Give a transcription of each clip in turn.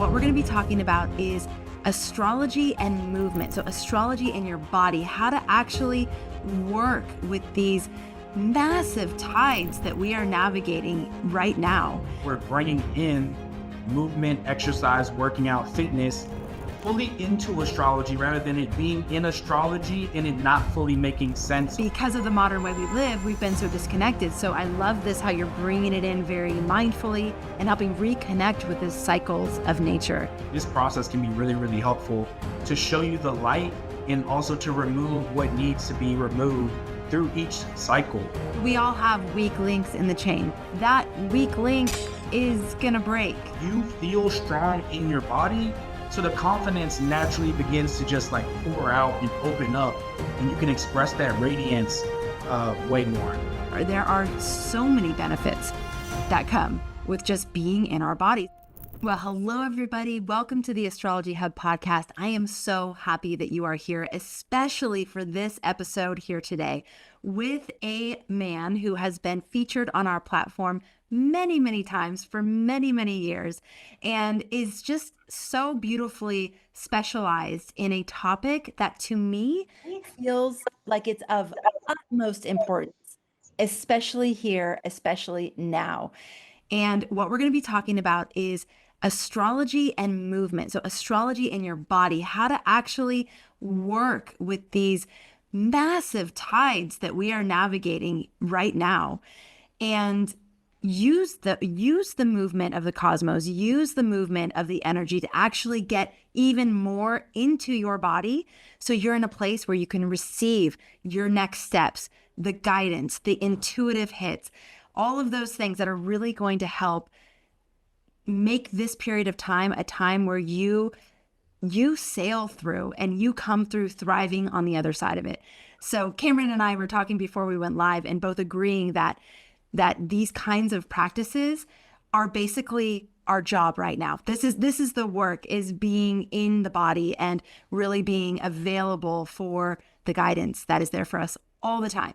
what we're going to be talking about is astrology and movement. So astrology in your body, how to actually work with these massive tides that we are navigating right now. We're bringing in movement, exercise, working out, fitness fully into astrology rather than it being in astrology and it not fully making sense. Because of the modern way we live, we've been so disconnected. So I love this, how you're bringing it in very mindfully and helping reconnect with the cycles of nature. This process can be really, really helpful to show you the light and also to remove what needs to be removed through each cycle. We all have weak links in the chain. That weak link is gonna break. You feel strong in your body, so the confidence naturally begins to just like pour out and open up, and you can express that radiance way more. There are so many benefits that come with just being in our bodies. Well, hello, everybody. Welcome to the Astrology Hub podcast. I am so happy that you are here, especially for this episode here today with a man who has been featured on our platform many, many times for many, many years and is just so beautifully specialized in a topic that to me feels like it's of utmost importance, especially here, especially now. And what we're going to be talking about is astrology and movement. So astrology in your body, how to actually work with these massive tides that we are navigating right now, and use the movement of the cosmos, use the movement of the energy to actually get even more into your body, so you're in a place where you can receive your next steps, the guidance, the intuitive hits, all of those things that are really going to help make this period of time a time where you sail through and you come through thriving on the other side of it. So Cameron and I were talking before we went live and both agreeing that these kinds of practices are basically our job right now. This is the work, is being in the body and really being available for the guidance that is there for us all the time.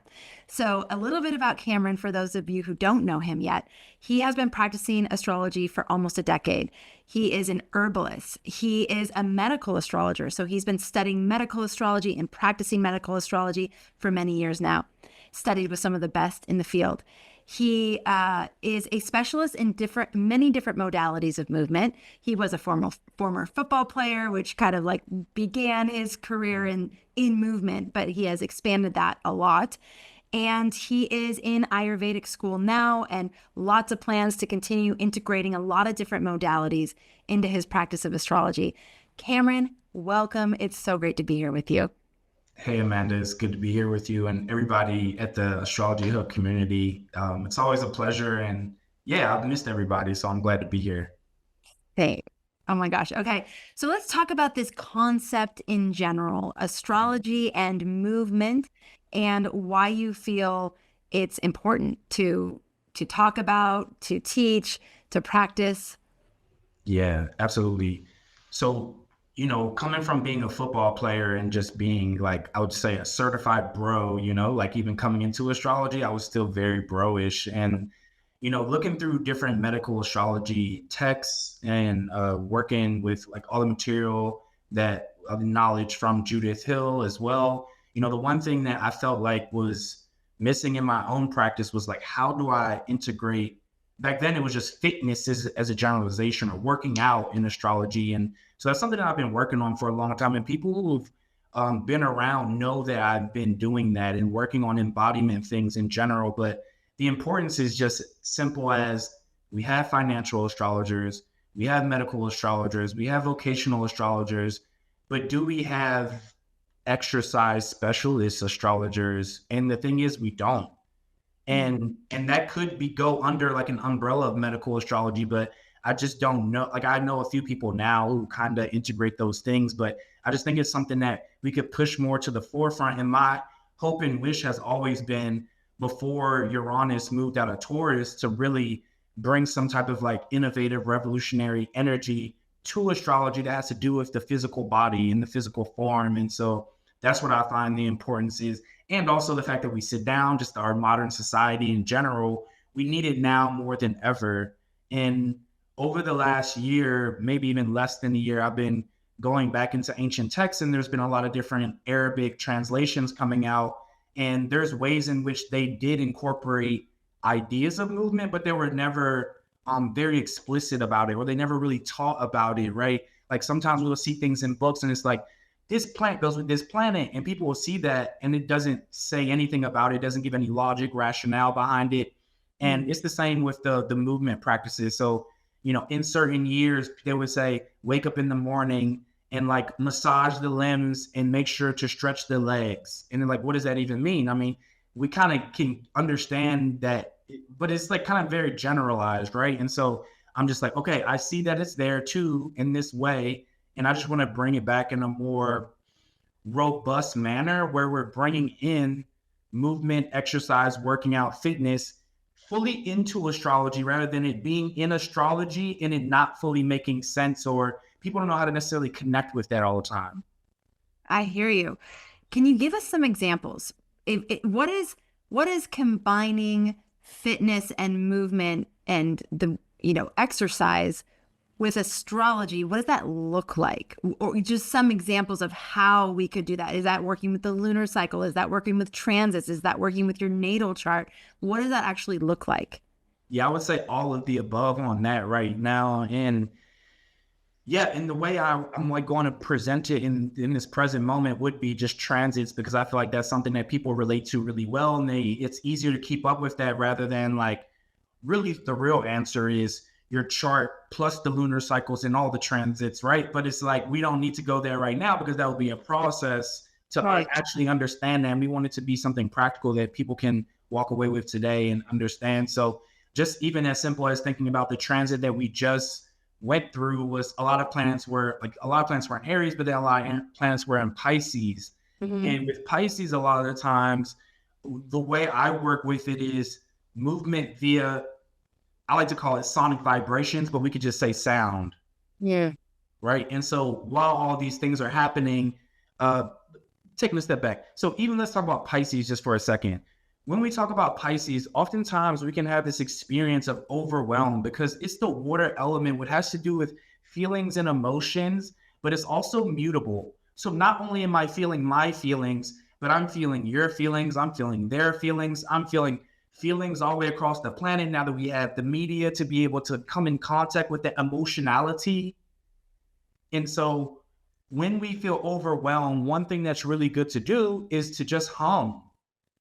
So a little bit about Cameron, for those of you who don't know him yet. He has been practicing astrology for almost a decade. He is an herbalist. He is a medical astrologer. So he's been studying medical astrology and practicing medical astrology for many years now, studied with some of the best in the field. He is a specialist in many different modalities of movement. He was a former football player, which kind of like began his career in movement, but he has expanded that a lot. And he is in Ayurvedic school now, and lots of plans to continue integrating a lot of different modalities into his practice of astrology. Cameron, welcome. It's so great to be here with you. Hey, Amanda, it's good to be here with you and everybody at the Astrology Hub community. It's always a pleasure. And yeah, I've missed everybody, so I'm glad to be here. Hey, oh my gosh. Okay, so let's talk about this concept in general, astrology and movement, and why you feel it's important to talk about, to teach, to practice. Yeah, absolutely. So, coming from being a football player and just being like, I would say a certified bro, like even coming into astrology, I was still very bro-ish. And, looking through different medical astrology texts and working with like all the material the knowledge from Judith Hill as well. The one thing that I felt like was missing in my own practice was like, how do I integrate? Back then, it was just fitness as a generalization, or working out in astrology. And so that's something that I've been working on for a long time. And people who've been around know that I've been doing that and working on embodiment things in general. But the importance is just simple as we have financial astrologers, we have medical astrologers, we have vocational astrologers, but do we have exercise specialist astrologers? And the thing is, we don't. And that could go under like an umbrella of medical astrology, but I just don't know. Like, I know a few people now who kind of integrate those things, but I just think it's something that we could push more to the forefront. And my hope and wish has always been, before Uranus moved out of Taurus, to really bring some type of like innovative, revolutionary energy to astrology that has to do with the physical body and the physical form. And so that's what I find the importance is. And also the fact that we sit down, just our modern society in general, we need it now more than ever. And over the last year, maybe even less than a year, I've been going back into ancient texts, and there's been a lot of different Arabic translations coming out. And there's ways in which they did incorporate ideas of movement, but they were never very explicit about it, or they never really taught about it, right? Like sometimes we'll see things in books and it's like, this plant goes with this planet, and people will see that and it doesn't say anything about it, doesn't give any logic, rationale behind it. And it's the same with the movement practices. So, in certain years, they would say, wake up in the morning and like massage the limbs and make sure to stretch the legs. And then like, what does that even mean? I mean, we kind of can understand that, but it's like kind of very generalized, right? And so I'm just like, okay, I see that it's there too in this way. And I just want to bring it back in a more robust manner where we're bringing in movement, exercise, working out, fitness fully into astrology rather than it being in astrology and it not fully making sense, or people don't know how to necessarily connect with that all the time. I hear you. Can you give us some examples? What is combining fitness and movement and the exercise with astrology? What does that look like? Or just some examples of how we could do that. Is that working with the lunar cycle? Is that working with transits? Is that working with your natal chart? What does that actually look like? Yeah, I would say all of the above on that right now. And yeah, and the way I'm like going to present it in this present moment would be just transits, because I feel like that's something that people relate to really well. And it's easier to keep up with that rather than like, really the real answer is your chart plus the lunar cycles and all the transits, right? But it's like, we don't need to go there right now because that would be a process to actually understand that. And we want it to be something practical that people can walk away with today and understand. So just even as simple as thinking about the transit that we just went through, was a lot of planets were in Aries, but then a lot of planets were in Pisces. Mm-hmm. And with Pisces, a lot of the times, the way I work with it is movement via, I like to call it sonic vibrations, but we could just say sound. Yeah. Right. And so while all these things are happening, taking a step back. So even let's talk about Pisces just for a second. When we talk about Pisces, oftentimes we can have this experience of overwhelm because it's the water element, which has to do with feelings and emotions, but it's also mutable. So not only am I feeling my feelings, but I'm feeling your feelings, I'm feeling their feelings, I'm feeling feelings all the way across the planet now that we have the media to be able to come in contact with that emotionality. And so when we feel overwhelmed, one thing that's really good to do is to just hum.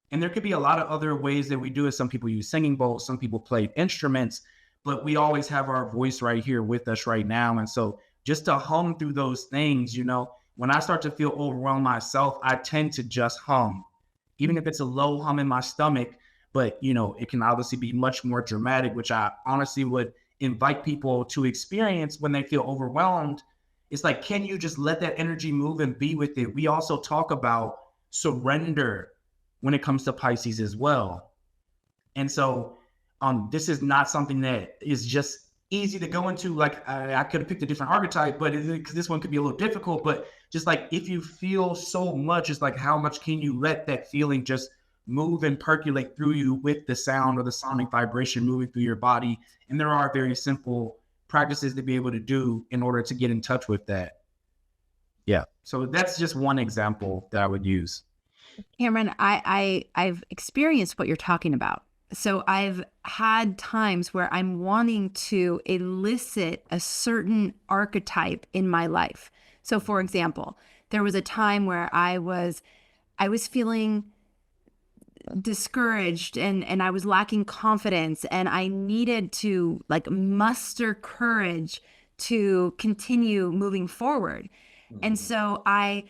And there could be a lot of other ways that we do it. Some people use singing bowls, some people play instruments, but we always have our voice right here with us right now. And so just to hum through those things, when I start to feel overwhelmed myself, I tend to just hum, even if it's a low hum in my stomach. But, it can obviously be much more dramatic, which I honestly would invite people to experience when they feel overwhelmed. It's like, can you just let that energy move and be with it? We also talk about surrender when it comes to Pisces as well. And so this is not something that is just easy to go into. Like I could have picked a different archetype, but this one could be a little difficult. But just like, if you feel so much, it's like, how much can you let that feeling just move and percolate through you with the sound or the sonic vibration moving through your body? And there are very simple practices to be able to do in order to get in touch with that. Yeah. So that's just one example that I would use. Cameron, I've experienced what you're talking about. So I've had times where I'm wanting to elicit a certain archetype in my life. So for example, there was a time where I was feeling discouraged and I was lacking confidence, and I needed to like muster courage to continue moving forward. Mm-hmm. And so I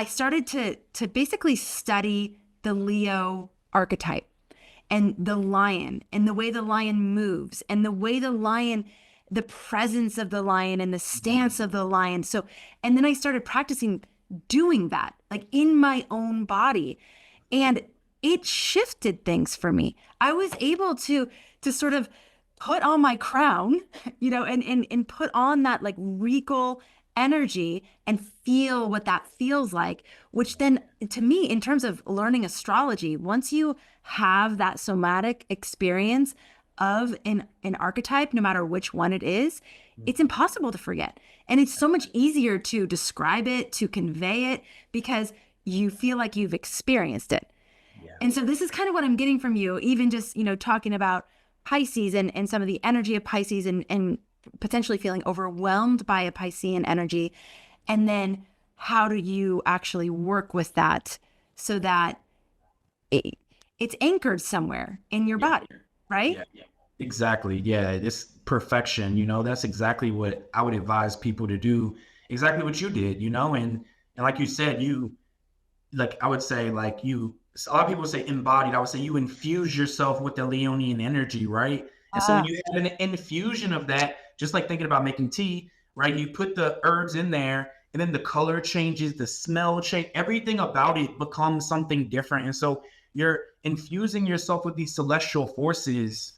started to basically study the Leo archetype and the lion and the way the lion moves and the way the presence of the lion and the stance of the lion. So, and then I started practicing doing that like in my own body, and it shifted things for me. I was able to sort of put on my crown, and put on that like regal energy and feel what that feels like, which then to me, in terms of learning astrology, once you have that somatic experience of an archetype, no matter which one it is, it's impossible to forget. And it's so much easier to describe it, to convey it, because you feel like you've experienced it. Yeah. And so this is kind of what I'm getting from you, even just, talking about Pisces and some of the energy of Pisces and potentially feeling overwhelmed by a Piscean energy. And then how do you actually work with that so that it's anchored somewhere in your body, right? Yeah. Exactly. Yeah. It's perfection. That's exactly what I would advise people to do. Exactly what you did, and like you said, I would say, a lot of people say embodied. I would say you infuse yourself with the Leonian energy, right? And so when you have an infusion of that, just like thinking about making tea, right? You put the herbs in there and then the color changes, the smell change, everything about it becomes something different. And so you're infusing yourself with these celestial forces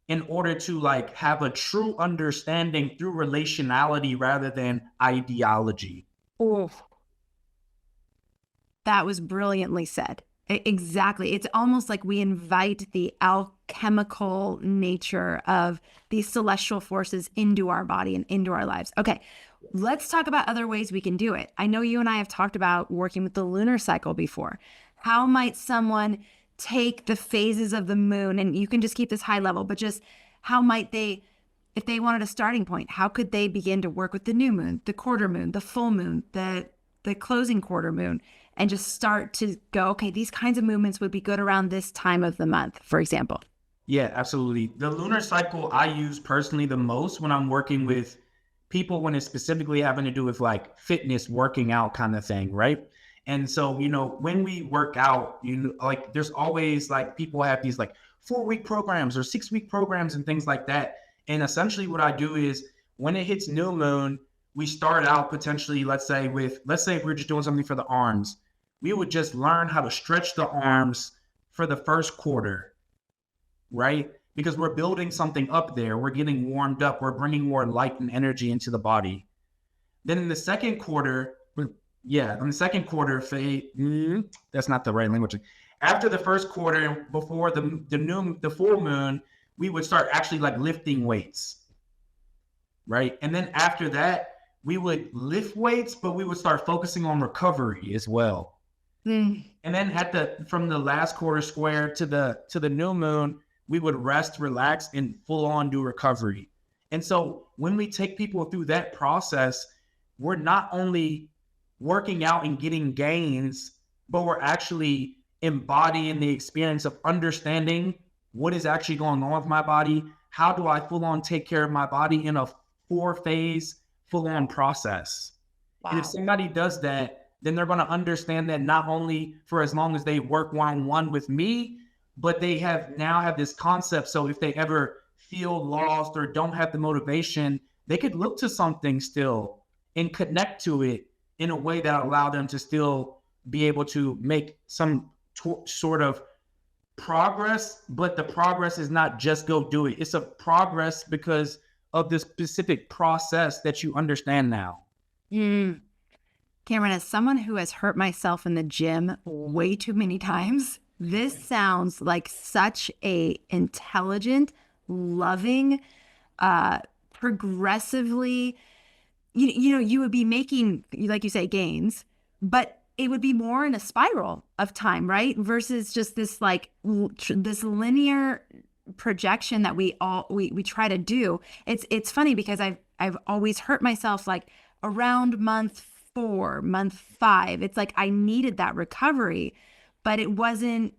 in order to have a true understanding through relationality rather than ideology. Oh, that was brilliantly said. Exactly. It's almost like we invite the alchemical nature of these celestial forces into our body and into our lives. Okay, let's talk about other ways we can do it. I know you and I have talked about working with the lunar cycle before. How might someone take the phases of the moon, and you can just keep this high level, but just how might they, if they wanted a starting point, how could they begin to work with the new moon, the quarter moon, the full moon, the closing quarter moon, and just start to go, okay, these kinds of movements would be good around this time of the month, for example? Yeah, absolutely. The lunar cycle I use personally the most when I'm working with people, when it's specifically having to do with fitness, working out kind of thing, right? And so, when we work out, there's always people have these 4-week programs or 6-week programs and things like that. And essentially what I do is when it hits new moon, we start out potentially, let's say if we're just doing something for the arms, we would just learn how to stretch the arms for the first quarter, right? Because we're building something up there. We're getting warmed up. We're bringing more light and energy into the body. Then in the second quarter, that's not the right language. After the first quarter, before the full moon, we would start actually lifting weights, right? And then after that, we would lift weights, but we would start focusing on recovery as well. And then from the last quarter square to the new moon, we would rest, relax, and full on do recovery. And so when we take people through that process, we're not only working out and getting gains, but we're actually embodying the experience of understanding what is actually going on with my body. How do I full on take care of my body in a 4-phase full on process? Wow. And if somebody does that, then they're going to understand that not only for as long as they work one-on-one with me, but they now have this concept. So if they ever feel lost or don't have the motivation, they could look to something still and connect to it in a way that allow them to still be able to make some sort of progress. But the progress is not just go do it. It's a progress because of the specific process that you understand now. Cameron, as someone who has hurt myself in the gym way too many times, this sounds like such a intelligent, loving, progressively, you would be making, like you say, gains, but it would be more in a spiral of time, right? Versus just this this linear projection that we try to do. It's funny because I've always hurt myself around month 4, month 5. It's I needed that recovery, but I wasn't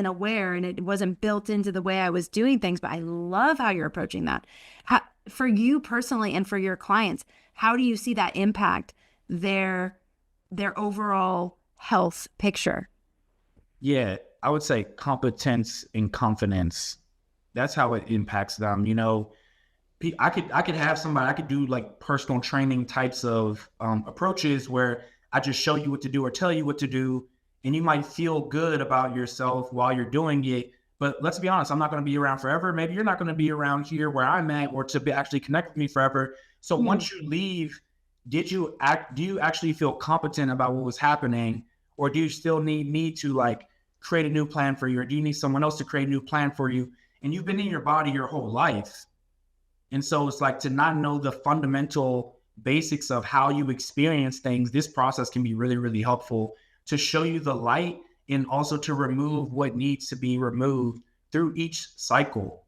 aware, and it wasn't built into the way I was doing things. But I love how you're approaching that. For you personally and for your clients, how do you see that impact their overall health picture? Yeah, I would say competence and confidence. That's how it impacts them. I could have somebody, I could do personal training types of approaches where I just show you what to do or tell you what to do, and you might feel good about yourself while you're doing it. But let's be honest, I'm not going to be around forever. Maybe you're not going to be around here where I'm at or to actually connect with me forever. So once you leave, do you actually feel competent about what was happening, or do you still need me to create a new plan for you, or do you need someone else to create a new plan for you? and you've been in your body your whole life. And so it's like to not know the fundamental basics of how you experience things, this process can be really, really helpful to show you the light and also to remove what needs to be removed through each cycle,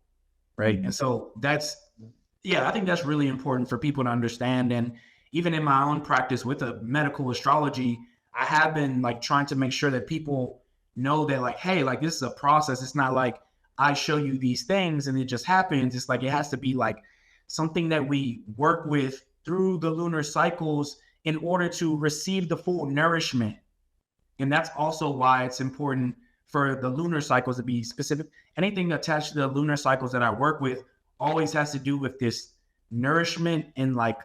right? And so I think that's really important for people to understand. And even in my own practice with the medical astrology, I have been like trying to make sure that people know that like, hey, like this is a process. It's not like I show you these things and it just happens. It's like it has to be like something that we work with through the lunar cycles in order to receive the full nourishment. And that's also why it's important for the lunar cycles to be specific. Anything attached to the lunar cycles that I work with always has to do with this nourishment and like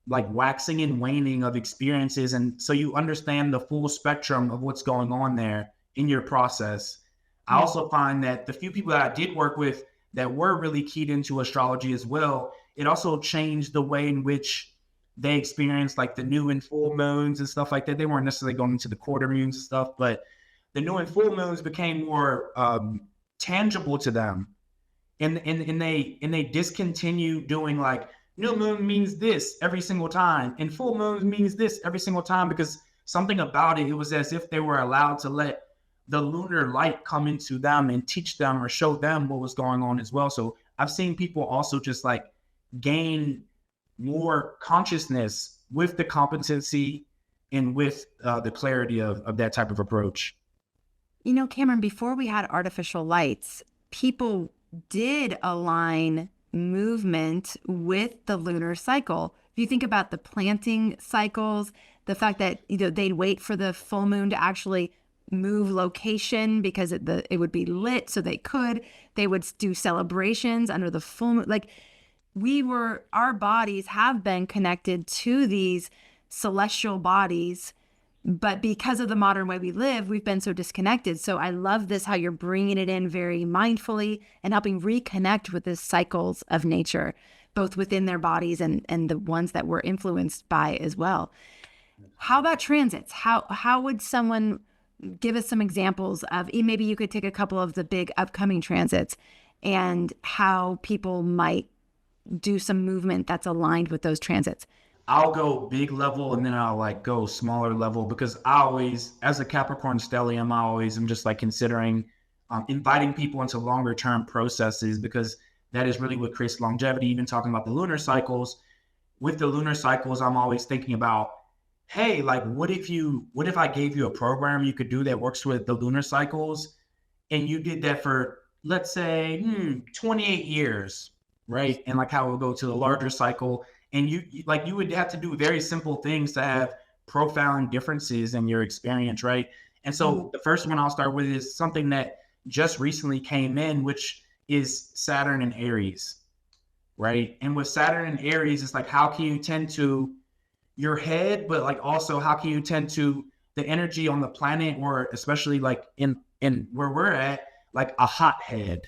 waxing and waning of experiences. And so you understand the full spectrum of what's going on there in your process. I also find that the few people that I did work with that were really keyed into astrology as well, it also changed the way in which they experienced like the new and full moons and stuff like that. They weren't necessarily going into the quarter moons and stuff, but the new and full moons became more tangible to them. And they discontinued doing like new moon means this every single time and full moon means this every single time, because something about it, it was as if they were allowed to let the lunar light come into them and teach them or show them what was going on as well. So I've seen people also just like gain more consciousness with the competency and with the clarity of that type of approach. You know, Cameron, before we had artificial lights, people did align movement with the lunar cycle. If you think about the planting cycles, the fact that they'd wait for the full moon to actually move location because it would be lit, so they would do celebrations under the full moon. Like our bodies have been connected to these celestial bodies, but because of the modern way we live, we've been so disconnected. So I love this, how you're bringing it in very mindfully and helping reconnect with the cycles of nature, both within their bodies and the ones that we're influenced by as well. How about transits? How would someone give us some examples of, maybe you could take a couple of the big upcoming transits and how people might do some movement that's aligned with those transits? I'll go big level and then I'll like go smaller level, because I always, as a Capricorn stellium, I'm just like considering inviting people into longer term processes, because that is really what creates longevity. Even talking about the lunar cycles, with the lunar cycles, I'm always thinking about, hey, like what if I gave you a program you could do that works with the lunar cycles, and you did that for, let's say, 28 years, right? And like how it would go to the larger cycle. And you would have to do very simple things to have profound differences in your experience, right? And so the first one I'll start with is something that just recently came in, which is Saturn and Aries, right? And with Saturn and Aries, it's like, how can you tend to your head, but like also how can you tend to the energy on the planet, or especially like in where we're at, like a hot head,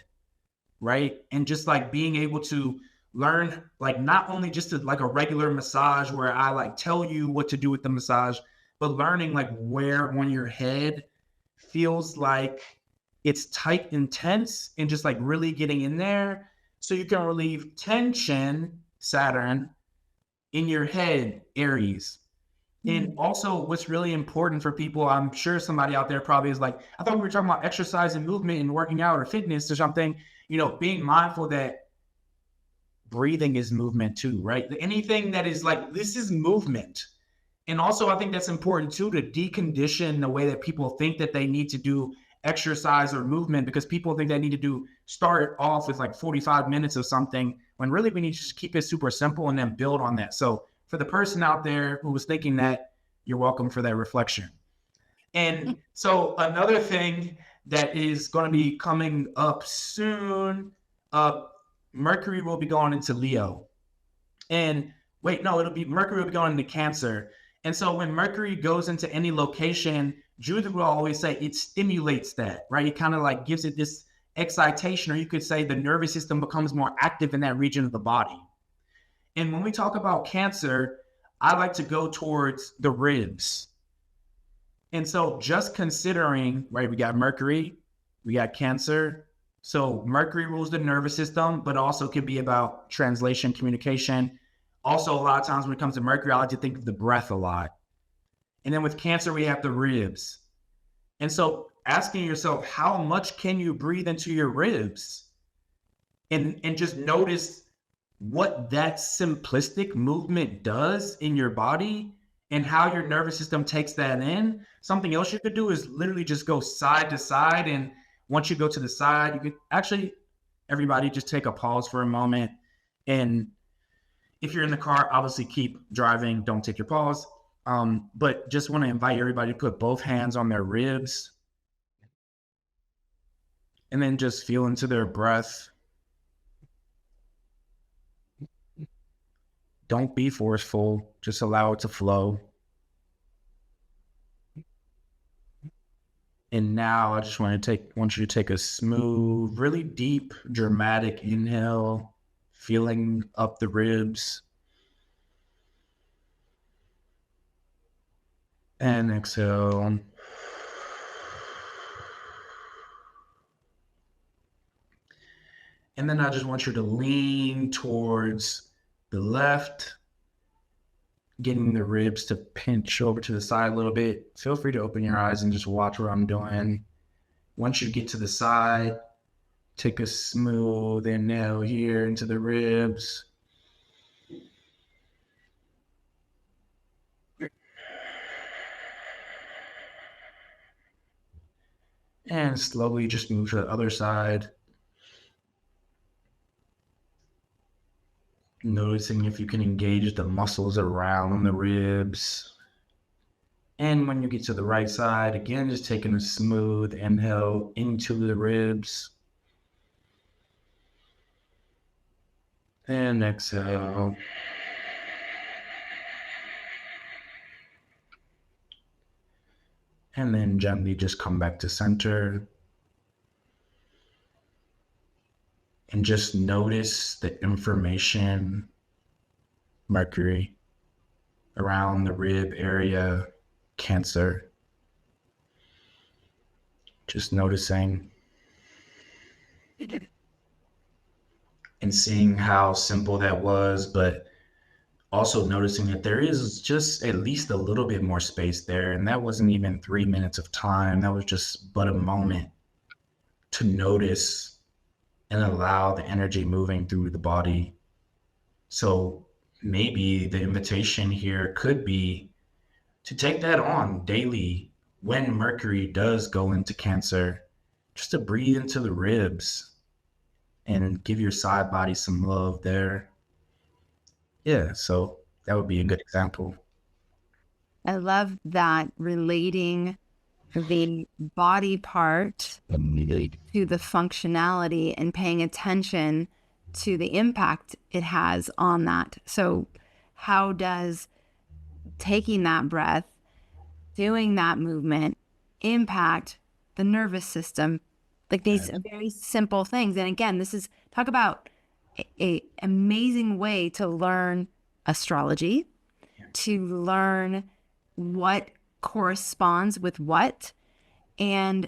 right? And just like being able to learn, like not only just like a regular massage where I like tell you what to do with the massage, but learning like where on your head feels like it's tight and tense, and just like really getting in there so you can relieve tension, Saturn, in your head, Aries. And also what's really important for people, I'm sure somebody out there probably is like, I thought we were talking about exercise and movement and working out or fitness or something, being mindful that breathing is movement too, right? Anything that is like, this is movement. And also I think that's important too, to decondition the way that people think that they need to do exercise or movement, because people think they need to start off with like 45 minutes of something, when really we need to just keep it super simple and then build on that. So for the person out there who was thinking that, you're welcome for that reflection. And so another thing that is going to be coming up soon, Mercury will be going into Leo. And Mercury will be going into Cancer. And so when Mercury goes into any location, Judith will always say it stimulates that, right? It kind of like gives it this excitation, or you could say the nervous system becomes more active in that region of the body. And when we talk about Cancer, I like to go towards the ribs. And so just considering, right, we got Mercury, we got Cancer, So Mercury rules the nervous system, but also could be about translation, communication. Also, a lot of times when it comes to Mercury, I like to think of the breath a lot. And then with Cancer, we have the ribs. And so asking yourself, how much can you breathe into your ribs? And just notice what that simplistic movement does in your body and how your nervous system takes that in. Something else you could do is literally just go side to side. And once you go to the side, you could actually, everybody just take a pause for a moment. And if you're in the car, obviously keep driving, don't take your pause. But just want to invite everybody to put both hands on their ribs and then just feel into their breath. Don't be forceful, just allow it to flow. And now I just want you to take a smooth, really deep, dramatic inhale, feeling up the ribs. And exhale. And then I just want you to lean towards the left, getting the ribs to pinch over to the side a little bit. Feel free to open your eyes and just watch what I'm doing. Once you get to the side, take a smooth inhale here into the ribs. And slowly just move to the other side. Noticing if you can engage the muscles around the ribs. And when you get to the right side, again, just taking a smooth inhale into the ribs. And exhale. And then gently just come back to center. And just notice the information, Mercury, around the rib area, Cancer. Just noticing and seeing how simple that was, but also noticing that there is just at least a little bit more space there. And that wasn't even 3 minutes of time. That was just but a moment to notice and allow the energy moving through the body. So maybe the invitation here could be to take that on daily when Mercury does go into Cancer, just to breathe into the ribs and give your side body some love there. Yeah, so that would be a good example. I love that, relating the body part to the functionality and paying attention to the impact it has on that. So how does taking that breath, doing that movement, impact the nervous system? Like these very simple things. And again, this is, talk about a amazing way to learn astrology, to learn what corresponds with what, and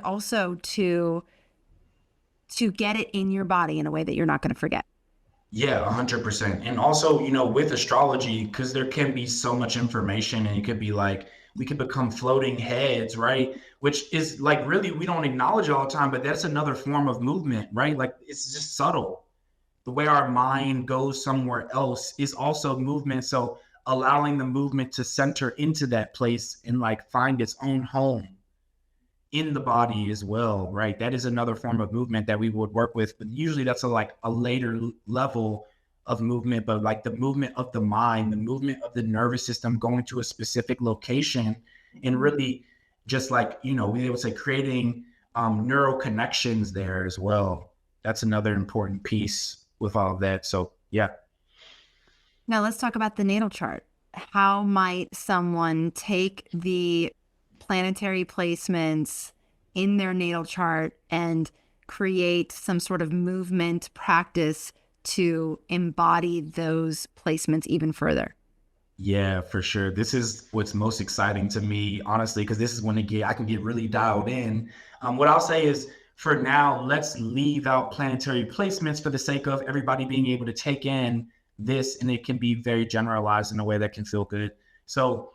also to get it in your body in a way that you're not going to forget. Yeah, 100%. And also, with astrology, because there can be so much information and it could be like, we could become floating heads, right? Which is like, really, we don't acknowledge it all the time, but that's another form of movement, right? Like, it's just subtle. The way our mind goes somewhere else is also movement. So allowing the movement to center into that place and like find its own home in the body as well, right? That is another form of movement that we would work with, but usually that's a later level of movement. But like the movement of the mind, the movement of the nervous system going to a specific location, and really just like, we would say creating neural connections there as well. That's another important piece with all of that. So yeah. Now let's talk about the natal chart. How might someone take the planetary placements in their natal chart and create some sort of movement practice to embody those placements even further? Yeah, for sure. This is what's most exciting to me, honestly, because this is when I can get really dialed in. What I'll say is, for now, let's leave out planetary placements for the sake of everybody being able to take in this, and it can be very generalized in a way that can feel good. So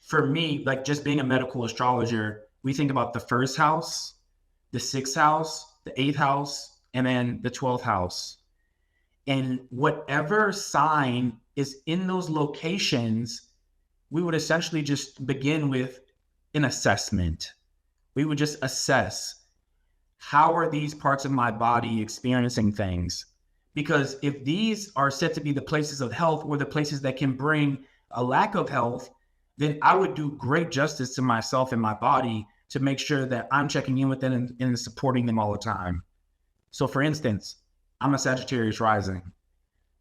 for me, like just being a medical astrologer, we think about the first house, the sixth house, the eighth house, and then the 12th house. And whatever sign is in those locations, we would essentially just begin with an assessment. We would just assess, how are these parts of my body experiencing things? Because if these are said to be the places of health or the places that can bring a lack of health, then I would do great justice to myself and my body to make sure that I'm checking in with them and supporting them all the time. So for instance, I'm a Sagittarius rising.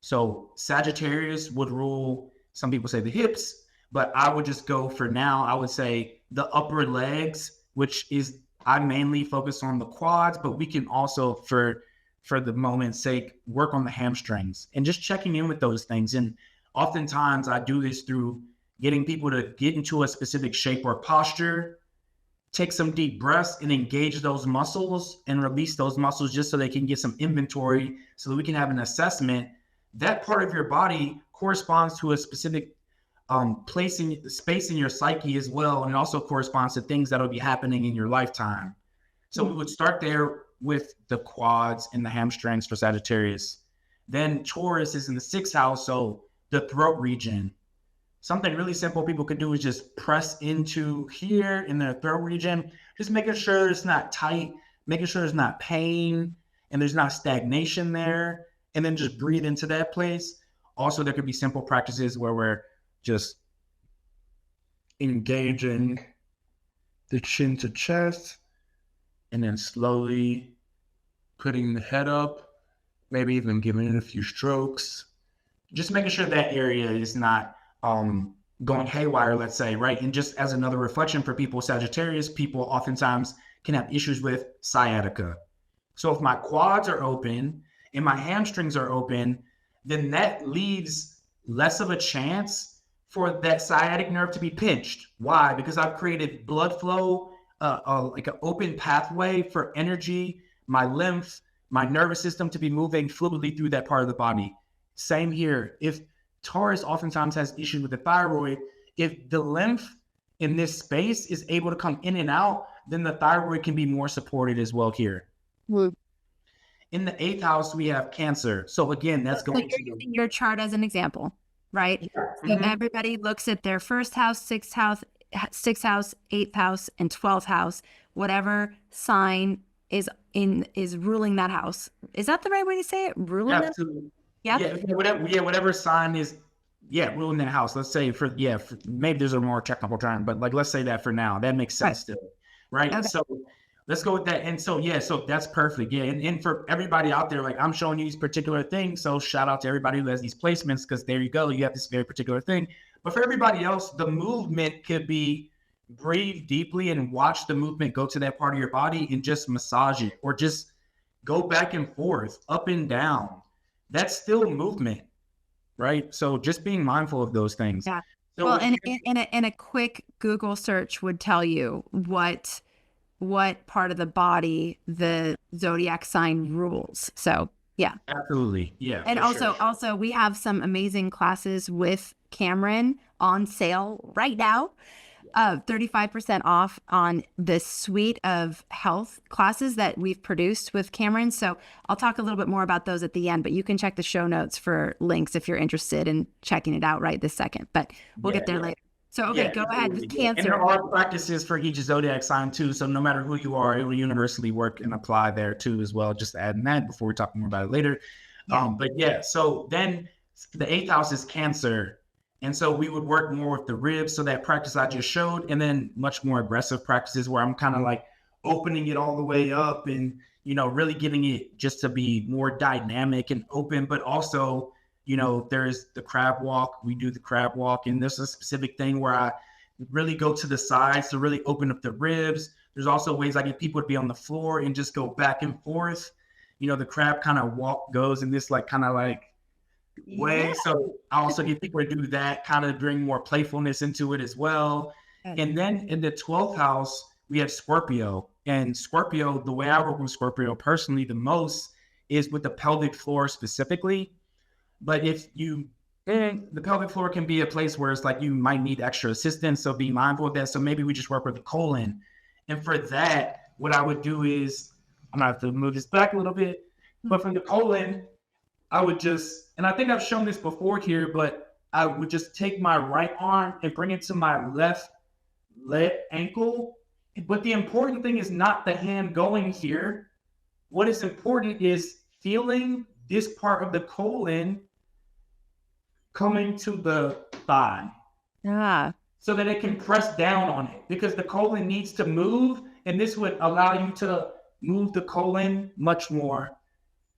So Sagittarius would rule, some people say the hips, but I would just go for now, I would say the upper legs, which is, I mainly focus on the quads, but we can also, for the moment's sake, work on the hamstrings and just checking in with those things. And oftentimes I do this through getting people to get into a specific shape or posture, take some deep breaths and engage those muscles and release those muscles just so they can get some inventory so that we can have an assessment. That part of your body corresponds to a specific space in your psyche as well. And it also corresponds to things that'll be happening in your lifetime. So we would start there with the quads and the hamstrings for Sagittarius. Then Taurus is in the sixth house, so the throat region. Something really simple people could do is just press into here in their throat region, just making sure it's not tight, making sure there's not pain and there's not stagnation there, and then just breathe into that place. Also, there could be simple practices where we're just engaging the chin to chest and then slowly putting the head up, maybe even giving it a few strokes, just making sure that area is not going haywire, let's say, right? And just as another reflection for people, Sagittarius, people oftentimes can have issues with sciatica. So if my quads are open and my hamstrings are open, then that leaves less of a chance for that sciatic nerve to be pinched. Why? Because I've created blood flow, like an open pathway for energy, my lymph, my nervous system to be moving fluidly through that part of the body. Same here. If Taurus oftentimes has issues with the thyroid, if the lymph in this space is able to come in and out, then the thyroid can be more supported as well here. In the eighth house, we have Cancer. So again, that's going to using your chart as an example, right? Yeah. So everybody looks at their first house, sixth house, eighth house, and 12th house, whatever sign is ruling that house. Is that the right way to say it? Ruling Absolutely. Whatever sign is, ruling that house. Let's say maybe there's a more technical term, but like, let's say that for now, that makes sense still, right? Okay. So let's go with that. And so, so that's perfect. Yeah. And for everybody out there, like I'm showing you these particular things. So shout out to everybody who has these placements, because there you go. You have this very particular thing. But for everybody else, the movement could be breathe deeply and watch the movement go to that part of your body and just massage it, or just go back and forth, up and down. That's still movement, right? So just being mindful of those things. Yeah. So, well, and a quick Google search would tell you what part of the body the zodiac sign rules. So yeah. Absolutely. Yeah. And also we have some amazing classes with Cameron on sale right now. 35% off on the suite of health classes that we've produced with Cameron. So I'll talk a little bit more about those at the end, but you can check the show notes for links if you're interested in checking it out right this second, but we'll get there later. So, okay, go ahead with Cancer. And there are practices for each zodiac sign too. So no matter who you are, it will universally work and apply there too as well. Just adding that before we talk more about it later. So then the eighth house is Cancer. And so we would work more with the ribs. So that practice I just showed, and then much more aggressive practices where I'm kind of like opening it all the way up and, really getting it just to be more dynamic and open, but also, there's the crab walk. We do the crab walk, and there's a specific thing where I really go to the sides to really open up the ribs. There's also ways I get people to be on the floor and just go back and forth. The crab kind of walk goes in this way. So I also get people to do that, kind of bring more playfulness into it as well. And then in the 12th house, we have Scorpio. And Scorpio, the way I work with Scorpio personally the most is with the pelvic floor specifically. But if you, the pelvic floor can be a place where it's like you might need extra assistance. So be mindful of that. So maybe we just work with the colon. And for that, what I would do is, I'm gonna have to move this back a little bit, but from the colon, I would just, and I think I've shown this before here, but I would just take my right arm and bring it to my left leg ankle. But the important thing is not the hand going here. What is important is feeling this part of the colon coming to the thigh. Yeah. So that it can press down on it, because the colon needs to move, and this would allow you to move the colon much more,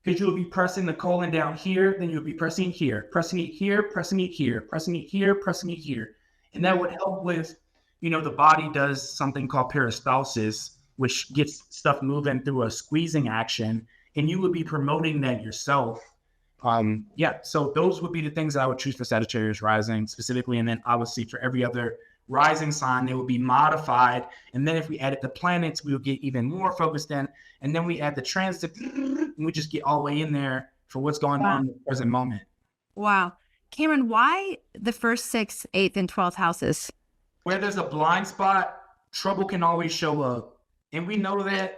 because you'll be pressing the colon down here, then you'll be pressing here, pressing it here, pressing it here, pressing it here, pressing it here. And that would help with, the body does something called peristalsis, which gets stuff moving through a squeezing action, and you would be promoting that yourself. So those would be the things that I would choose for Sagittarius rising specifically. And then obviously for every other rising sign, they would be modified. And then if we added the planets, we would get even more focused in. And then we add the transit, and we just get all the way in there for what's going on in the present moment. Wow. Cameron, why the first, 6th, 8th, and 12th houses? Where there's a blind spot, trouble can always show up. And we know that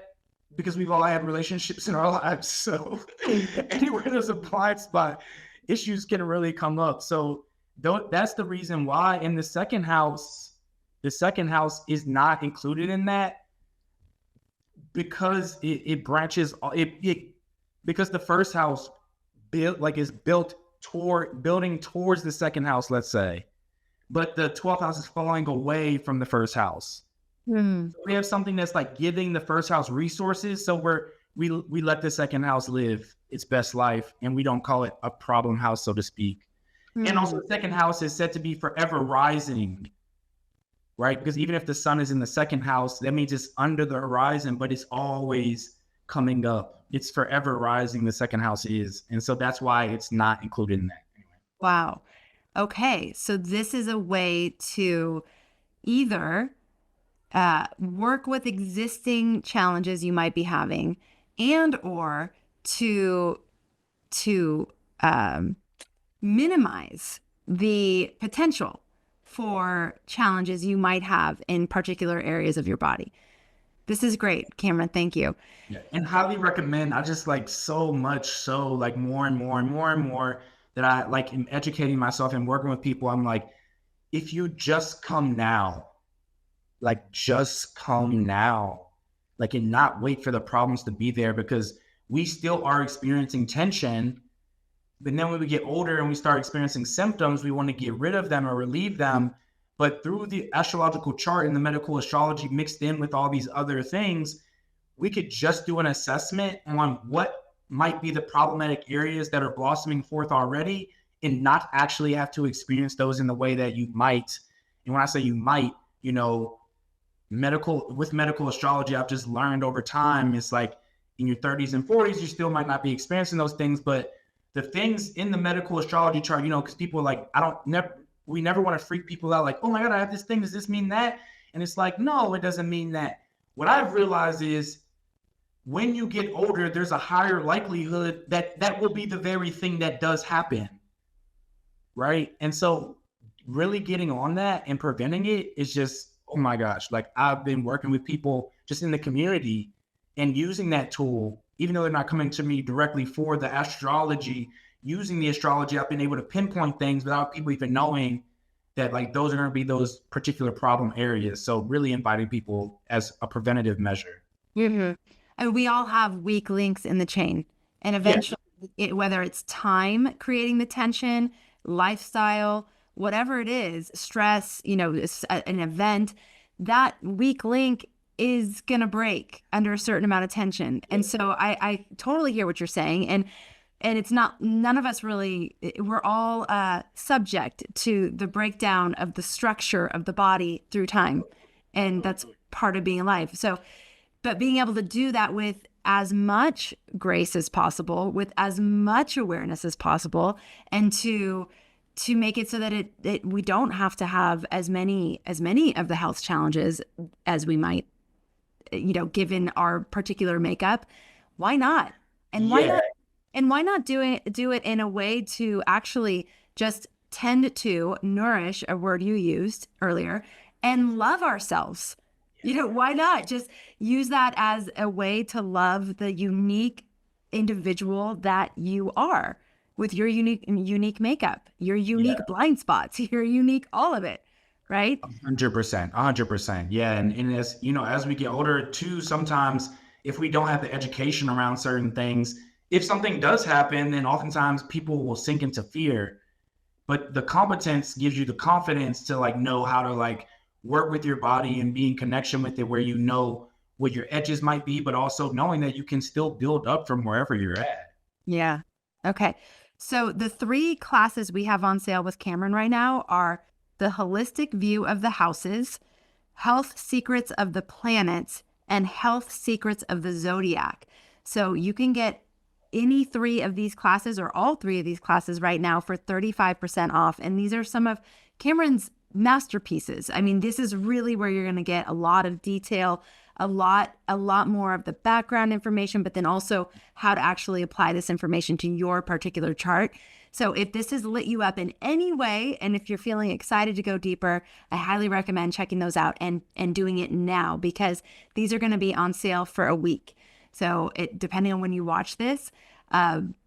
because we've all had relationships in our lives. So anywhere there's a blind spot, issues can really come up. So that's the reason why. In the second house is not included in that, because it branches because the first house is building towards the second house, let's say, but the 12th house is falling away from the first house. So we have something that's like giving the first house resources. So we let the second house live its best life, and we don't call it a problem house, so to speak. And also the second house is said to be forever rising, right? Because even if the sun is in the second house, that means it's under the horizon, but it's always coming up. It's forever rising, the second house is. And so that's why it's not included in that. Anyway. Wow. Okay. So this is a way to either work with existing challenges you might be having, and or to minimize the potential for challenges you might have in particular areas of your body. This is great, Cameron. Thank you. Yeah. And highly recommend. I just so much so more and more and more and more that I am educating myself and working with people. I'm like, if you just come now, just come now, and not wait for the problems to be there, because we still are experiencing tension. But then when we get older and we start experiencing symptoms, we want to get rid of them or relieve them. But through the astrological chart and the medical astrology mixed in with all these other things, we could just do an assessment on what might be the problematic areas that are blossoming forth already, and not actually have to experience those in the way that you might. And when I say you might, medical astrology, I've just learned over time, it's like in your 30s and 40s, you still might not be experiencing those things, but the things in the medical astrology chart, because people are like, we never want to freak people out, oh my God, I have this thing, does this mean that? And it's like, no, it doesn't mean that. What I've realized is when you get older, there's a higher likelihood that that will be the very thing that does happen, right? And so really getting on that and preventing it is just, oh my gosh, I've been working with people just in the community and using that tool, even though they're not coming to me directly for the astrology, using the astrology, I've been able to pinpoint things without people even knowing that those are going to be those particular problem areas. So really inviting people as a preventative measure. Mm-hmm. And we all have weak links in the chain, and eventually, whether it's time creating the tension, lifestyle, whatever it is, stress, an event, that weak link is going to break under a certain amount of tension. And so I totally hear what you're saying. And it's none of us really, we're all subject to the breakdown of the structure of the body through time. And that's part of being alive. So, but being able to do that with as much grace as possible, with as much awareness as possible, and to make it so that we don't have to have as many of the health challenges as we might. given our particular makeup, why not? And why Yeah. not? And why not do it in a way to actually just tend to nourish, a word you used earlier, and love ourselves? Why not just use that as a way to love the unique individual that you are, with your unique makeup, your Yeah. unique blind spots, your unique all of it, right? 100%, 100%. Yeah. And as you know, as we get older too, sometimes if we don't have the education around certain things, if something does happen, then oftentimes people will sink into fear. But the competence gives you the confidence to like know how to like work with your body and be in connection with it, where you know what your edges might be, but also knowing that you can still build up from wherever you're at. Yeah. Okay. So the 3 classes we have on sale with Cameron right now are the holistic view of the houses, health secrets of the planets, and health secrets of the zodiac. So you can get any 3 of these classes or all 3 of these classes right now for 35% off. And these are some of Cameron's masterpieces. I mean, this is really where you're going to get a lot of detail, a lot more of the background information, but then also how to actually apply this information to your particular chart. So if this has lit you up in any way, and if you're feeling excited to go deeper, I highly recommend checking those out and doing it now, because these are going to be on sale for a week. So depending on when you watch this,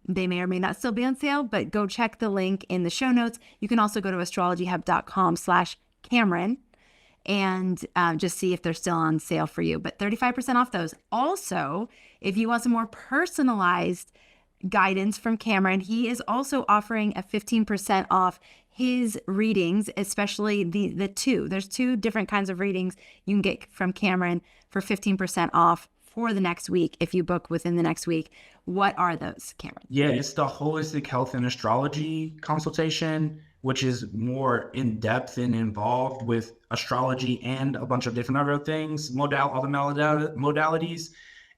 they may or may not still be on sale, but go check the link in the show notes. You can also go to astrologyhub.com/Cameron and just see if they're still on sale for you. But 35% off those. Also, if you want some more personalized guidance from Cameron, he is also offering a 15% off his readings, especially the 2. There's 2 different kinds of readings you can get from Cameron for 15% off for the next week if you book within the next week. What are those, Cameron? Yeah, it's the holistic health and astrology consultation, which is more in depth and involved with astrology and a bunch of different other things, all the modalities.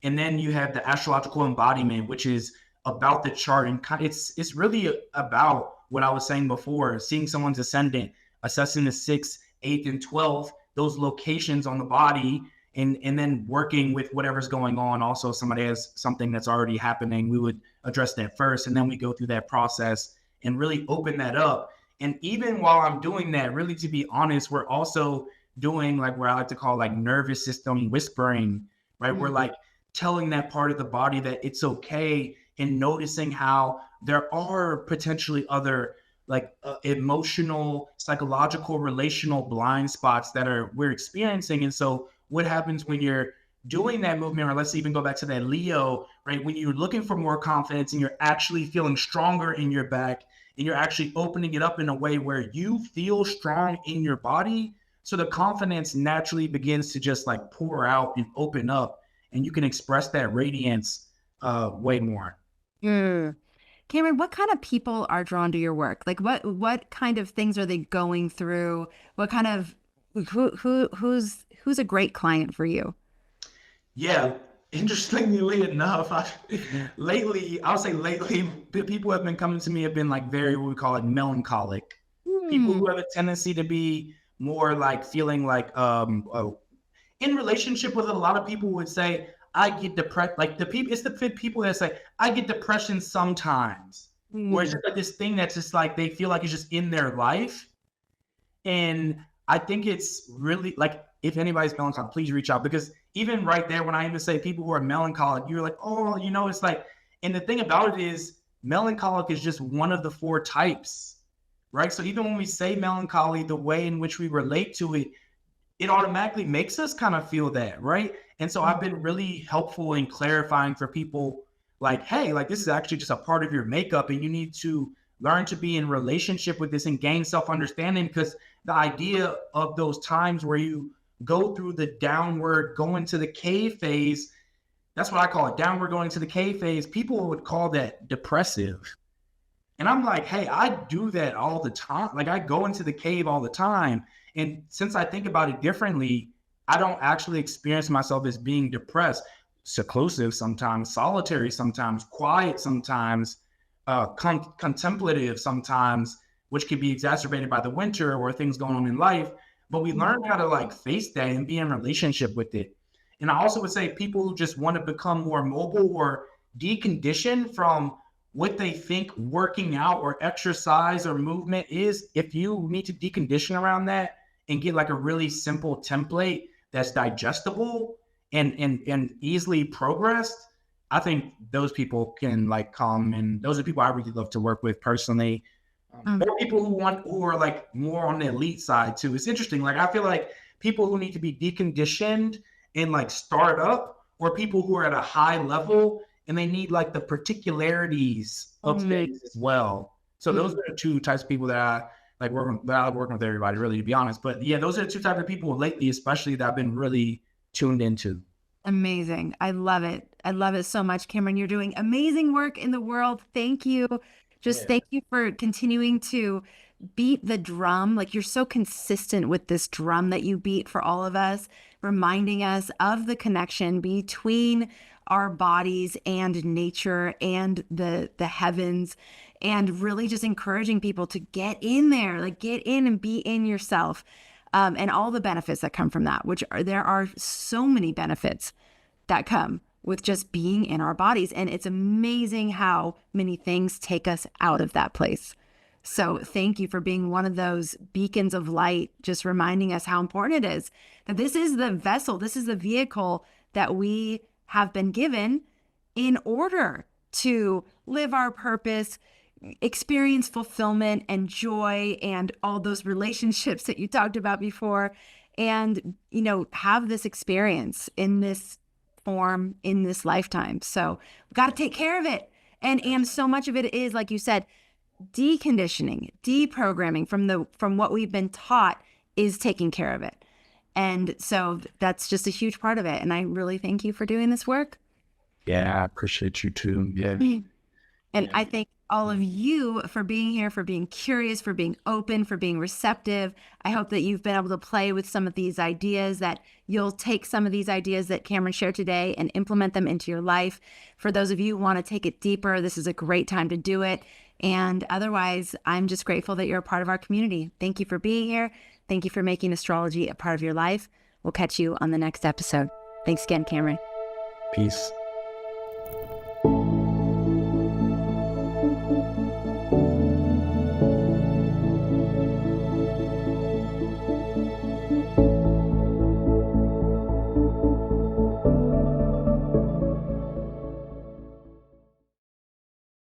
And then you have the astrological embodiment, which is about the chart, and it's really about what I was saying before: seeing someone's ascendant, assessing the 6th, 8th, and 12th, those locations on the body, and then working with whatever's going on. Also, if somebody has something that's already happening, we would address that first, and then we go through that process and really open that up. And even while I'm doing that, really, to be honest, we're also doing like what I like to call like nervous system whispering, right? We're like telling that part of the body that it's okay, and noticing how there are potentially other like emotional, psychological, relational blind spots that we're experiencing. And so what happens when you're doing that movement, or let's even go back to that Leo, right? When you're looking for more confidence and you're actually feeling stronger in your back, and you're actually opening it up in a way where you feel strong in your body. So the confidence naturally begins to just like pour out and open up, and you can express that radiance way more. Cameron, what kind of people are drawn to your work? Like what kind of things are they going through? What kind of who's a great client for you? Yeah, interestingly enough, I'll say lately, the people who have been coming to me have been like very, what we call it, melancholic. People who have a tendency to be more like feeling like in relationship with a lot of people would say, I get depressed. Like it's the people that say, I get depression sometimes. Where it's just like this thing that's just like, they feel like it's just in their life. And I think it's really like, if anybody's melancholic, please reach out, because even right there, when I even say people who are melancholic, you're like, oh, it's like, and the thing about it is melancholic is just one of the 4 types, right? So even when we say melancholy, the way in which we relate to it, it automatically makes us kind of feel that, right? And so I've been really helpful in clarifying for people like, hey, like this is actually just a part of your makeup, and you need to learn to be in relationship with this and gain self-understanding, because the idea of those times where you go through the downward, go into the cave phase, that's what I call it, downward going to the cave phase. People would call that depressive. And I'm like, hey, I do that all the time. Like I go into the cave all the time. And since I think about it differently, I don't actually experience myself as being depressed. Seclusive sometimes, solitary sometimes, quiet sometimes, contemplative sometimes, which could be exacerbated by the winter or things going on in life. But we learn how to like face that and be in relationship with it. And I also would say people who just want to become more mobile or decondition from what they think working out or exercise or movement is, if you need to decondition around that and get like a really simple template that's digestible and easily progressed, I think those people can like come, and those are people I really love to work with personally. Or people who are like more on the elite side too. It's interesting. Like I feel like people who need to be deconditioned and like start up, or people who are at a high level and they need like the particularities of things as well. So those are the two types of people that I like working with everybody, really, to be honest. But yeah, those are the two types of people lately, especially, that I've been really tuned into. Amazing. I love it. I love it so much, Cameron. You're doing amazing work in the world. Thank you. Just thank you for continuing to beat the drum. Like, you're so consistent with this drum that you beat for all of us, reminding us of the connection between our bodies and nature and the heavens, and really just encouraging people to get in there, like get in and be in yourself. And all the benefits that come from that, there are so many benefits that come with just being in our bodies. And it's amazing how many things take us out of that place. So thank you for being one of those beacons of light, just reminding us how important it is that this is the vessel, this is the vehicle that we have been given in order to live our purpose, experience fulfillment and joy and all those relationships that you talked about before, and, have this experience in this form in this lifetime. So we've got to take care of it. And so much of it is, like you said, deconditioning, deprogramming from what we've been taught is taking care of it. And so that's just a huge part of it. And I really thank you for doing this work. Yeah, I appreciate you too. Yeah. And I thank all of you for being here, for being curious, for being open, for being receptive. I hope that you've been able to play with some of these ideas, that you'll take some of these ideas that Cameron shared today and implement them into your life. For those of you who want to take it deeper, this is a great time to do it. And otherwise, I'm just grateful that you're a part of our community. Thank you for being here. Thank you for making astrology a part of your life. We'll catch you on the next episode. Thanks again, Cameron. Peace.